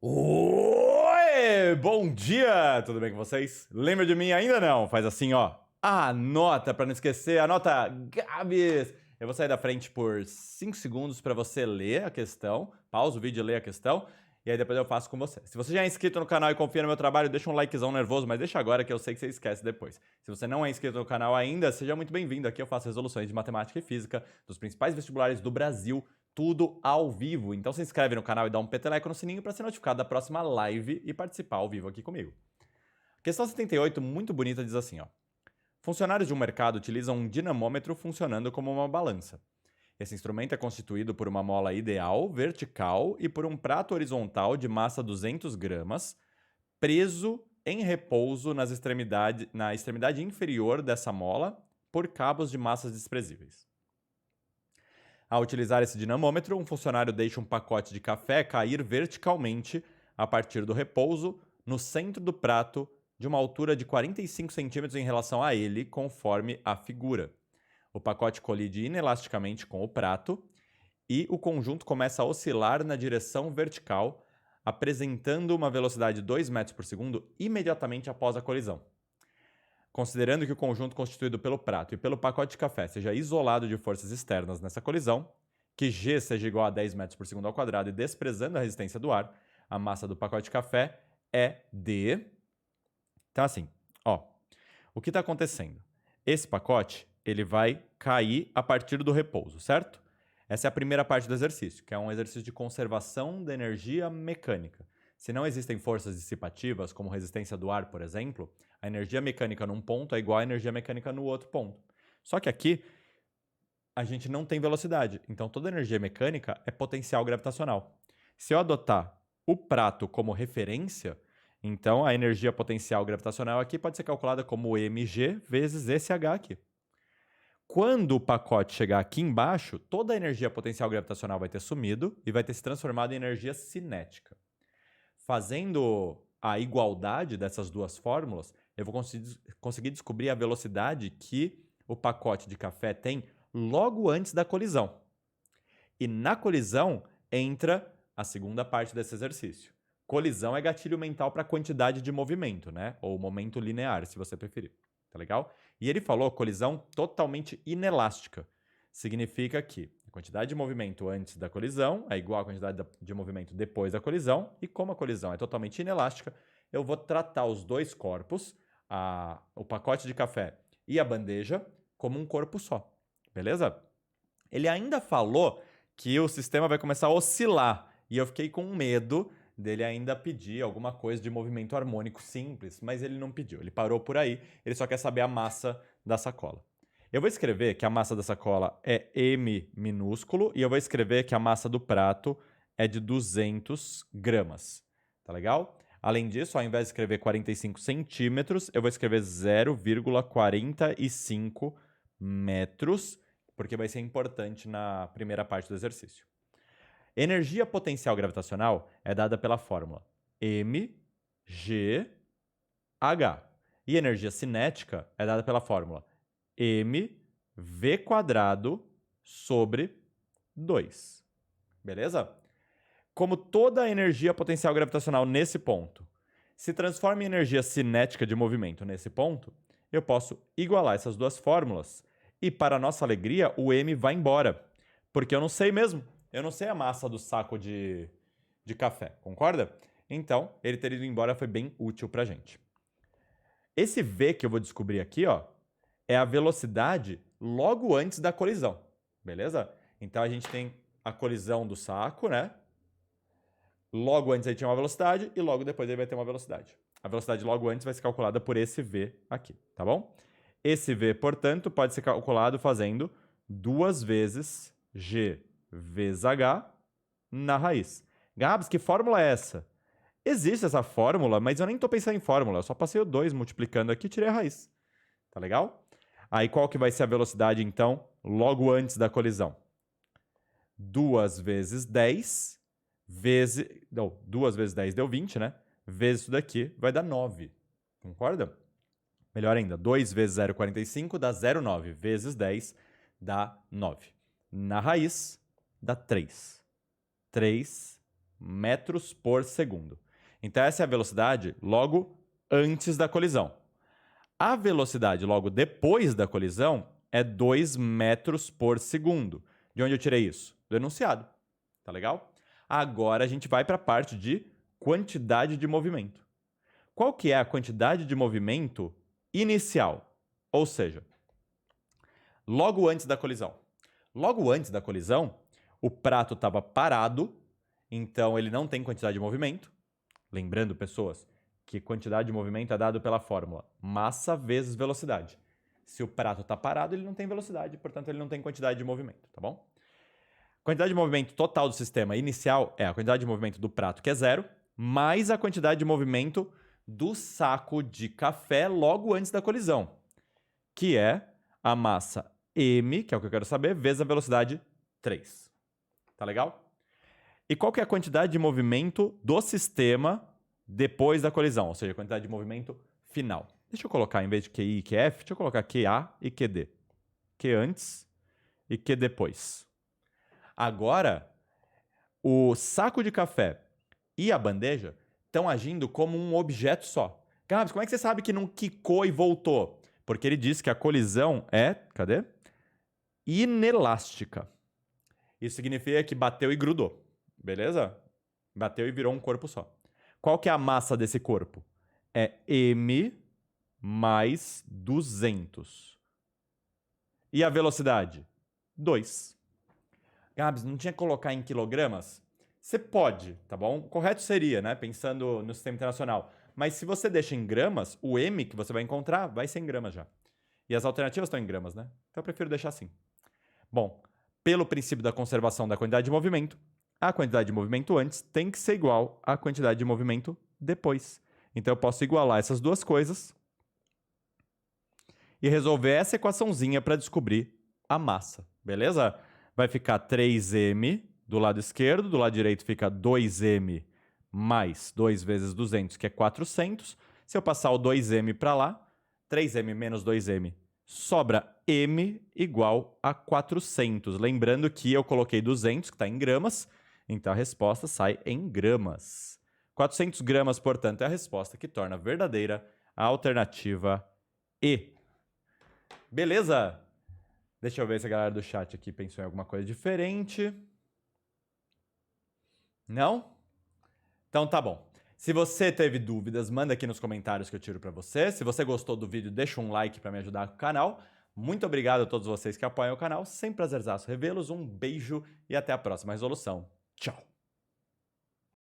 Oi! Bom dia! Tudo bem com vocês? Lembra de mim? Ainda não? Faz assim, ó. Anota pra não esquecer. Anota Gabs! Eu vou sair da frente por 5 segundos pra você ler a questão. Pausa o vídeo e lê a questão. E aí depois eu faço com você. Se você já é inscrito no canal e confia no meu trabalho, deixa um likezão nervoso, mas deixa agora que eu sei que você esquece depois. Se você não é inscrito no canal ainda, seja muito bem-vindo. Aqui eu faço resoluções de matemática e física dos principais vestibulares do Brasil, tudo ao vivo. Então se inscreve no canal e dá um peteleco no sininho para ser notificado da próxima live e participar ao vivo aqui comigo. Questão 78, muito bonita, diz assim, ó. Funcionários de um mercado utilizam um dinamômetro funcionando como uma balança. Esse instrumento é constituído por uma mola ideal, vertical, e por um prato horizontal de massa 200 gramas, preso em repouso na extremidade inferior dessa mola por cabos de massas desprezíveis. Ao utilizar esse dinamômetro, um funcionário deixa um pacote de café cair verticalmente a partir do repouso no centro do prato de uma altura de 45 centímetros em relação a ele, conforme a figura. O pacote colide inelasticamente com o prato e o conjunto começa a oscilar na direção vertical, apresentando uma velocidade de 2 metros por segundo imediatamente após a colisão. Considerando que o conjunto constituído pelo prato e pelo pacote de café seja isolado de forças externas nessa colisão, que G seja igual a 10 metros por segundo ao quadrado e desprezando a resistência do ar, a massa do pacote de café é D. Então assim, ó, o que está acontecendo? Esse pacote ele vai cair a partir do repouso, certo? Essa é a primeira parte do exercício, que é um exercício de conservação da energia mecânica. Se não existem forças dissipativas, como resistência do ar, por exemplo, a energia mecânica num ponto é igual à energia mecânica no outro ponto. Só que aqui a gente não tem velocidade, então toda energia mecânica é potencial gravitacional. Se eu adotar o prato como referência, então a energia potencial gravitacional aqui pode ser calculada como mg vezes esse h aqui. Quando o pacote chegar aqui embaixo, toda a energia potencial gravitacional vai ter sumido e vai ter se transformado em energia cinética. Fazendo a igualdade dessas duas fórmulas, eu vou conseguir descobrir a velocidade que o pacote de café tem logo antes da colisão. E na colisão entra a segunda parte desse exercício. Colisão é gatilho mental para quantidade de movimento, né? Ou momento linear, se você preferir. Tá legal? E ele falou colisão totalmente inelástica. Significa que a quantidade de movimento antes da colisão é igual à quantidade de movimento depois da colisão, e como a colisão é totalmente inelástica, eu vou tratar os dois corpos, o pacote de café e a bandeja, como um corpo só. Beleza? Ele ainda falou que o sistema vai começar a oscilar, e eu fiquei com medo dele ainda pedir alguma coisa de movimento harmônico simples, mas ele não pediu, ele parou por aí, ele só quer saber a massa da sacola. Eu vou escrever que a massa da sacola é M minúsculo e eu vou escrever que a massa do prato é de 200 gramas, tá legal? Além disso, ao invés de escrever 45 centímetros, eu vou escrever 0,45 metros, porque vai ser importante na primeira parte do exercício. Energia potencial gravitacional é dada pela fórmula mg/h. E energia cinética é dada pela fórmula mv² sobre 2. Beleza? Como toda a energia potencial gravitacional nesse ponto se transforma em energia cinética de movimento nesse ponto, eu posso igualar essas duas fórmulas e, para nossa alegria, o m vai embora. Porque eu não sei mesmo. Eu não sei a massa do saco de café, concorda? Então, ele ter ido embora foi bem útil pra gente. Esse v que eu vou descobrir aqui, ó, é a velocidade logo antes da colisão, beleza? Então a gente tem a colisão do saco, né? Logo antes ele tinha uma velocidade e logo depois ele vai ter uma velocidade. A velocidade logo antes vai ser calculada por esse v aqui, tá bom? Esse v, portanto, pode ser calculado fazendo 2 vezes g vezes h na raiz. Gabs, que fórmula é essa? Existe essa fórmula, mas eu nem estou pensando em fórmula. Eu só passei o 2 multiplicando aqui e tirei a raiz. Tá legal? Aí qual que vai ser a velocidade, então, logo antes da colisão? 2 vezes 10 vezes... Não, 2 vezes 10 deu 20, né? Vezes isso daqui vai dar 9. Concorda? Melhor ainda, 2 vezes 0,45 dá 0,9. Vezes 10 dá 9. Na raiz, dá 3. 3 metros por segundo. Então, essa é a velocidade logo antes da colisão. A velocidade logo depois da colisão é 2 metros por segundo. De onde eu tirei isso? Do enunciado. Tá legal? Agora a gente vai para a parte de quantidade de movimento. Qual que é a quantidade de movimento inicial? Ou seja, logo antes da colisão. Logo antes da colisão, o prato estava parado, então ele não tem quantidade de movimento. Lembrando, pessoas, que quantidade de movimento é dado pela fórmula massa vezes velocidade. Se o prato está parado, ele não tem velocidade, portanto, ele não tem quantidade de movimento, tá bom? Quantidade de movimento total do sistema inicial é a quantidade de movimento do prato, que é 0, mais a quantidade de movimento do saco de café logo antes da colisão, que é a massa m, que é o que eu quero saber, vezes a velocidade 3. Tá legal? E qual que é a quantidade de movimento do sistema depois da colisão, ou seja, a quantidade de movimento final? Deixa eu colocar, em vez de QI e QF, deixa eu colocar QA e QD. Q antes e Q depois. Agora, o saco de café e a bandeja estão agindo como um objeto só. Gabs, como é que você sabe que não quicou e voltou? Porque ele diz que a colisão é, cadê? Inelástica. Isso significa que bateu e grudou, beleza? Bateu e virou um corpo só. Qual que é a massa desse corpo? É m mais 200. E a velocidade? 2. Gabs, não tinha que colocar em quilogramas? Você pode, tá bom? O correto seria, né? Pensando no sistema internacional. Mas se você deixa em gramas, o m que você vai encontrar vai ser em gramas já. E as alternativas estão em gramas, né? Então eu prefiro deixar assim. Bom, pelo princípio da conservação da quantidade de movimento, a quantidade de movimento antes tem que ser igual à quantidade de movimento depois. Então eu posso igualar essas duas coisas e resolver essa equaçãozinha para descobrir a massa, beleza? Vai ficar 3m do lado esquerdo, do lado direito fica 2m mais 2 vezes 200, que é 400. Se eu passar o 2m para lá, 3m menos 2m, sobra m igual a 400. Lembrando que eu coloquei 200, que está em gramas, então a resposta sai em gramas. 400 gramas, portanto, é a resposta que torna verdadeira a alternativa E. Beleza? Deixa eu ver se a galera do chat aqui pensou em alguma coisa diferente. Não? Então tá bom. Se você teve dúvidas, manda aqui nos comentários que eu tiro para você. Se você gostou do vídeo, deixa um like para me ajudar com o canal. Muito obrigado a todos vocês que apoiam o canal. Sempre prazerzaço revê-los. Um beijo e até a próxima resolução. Tchau!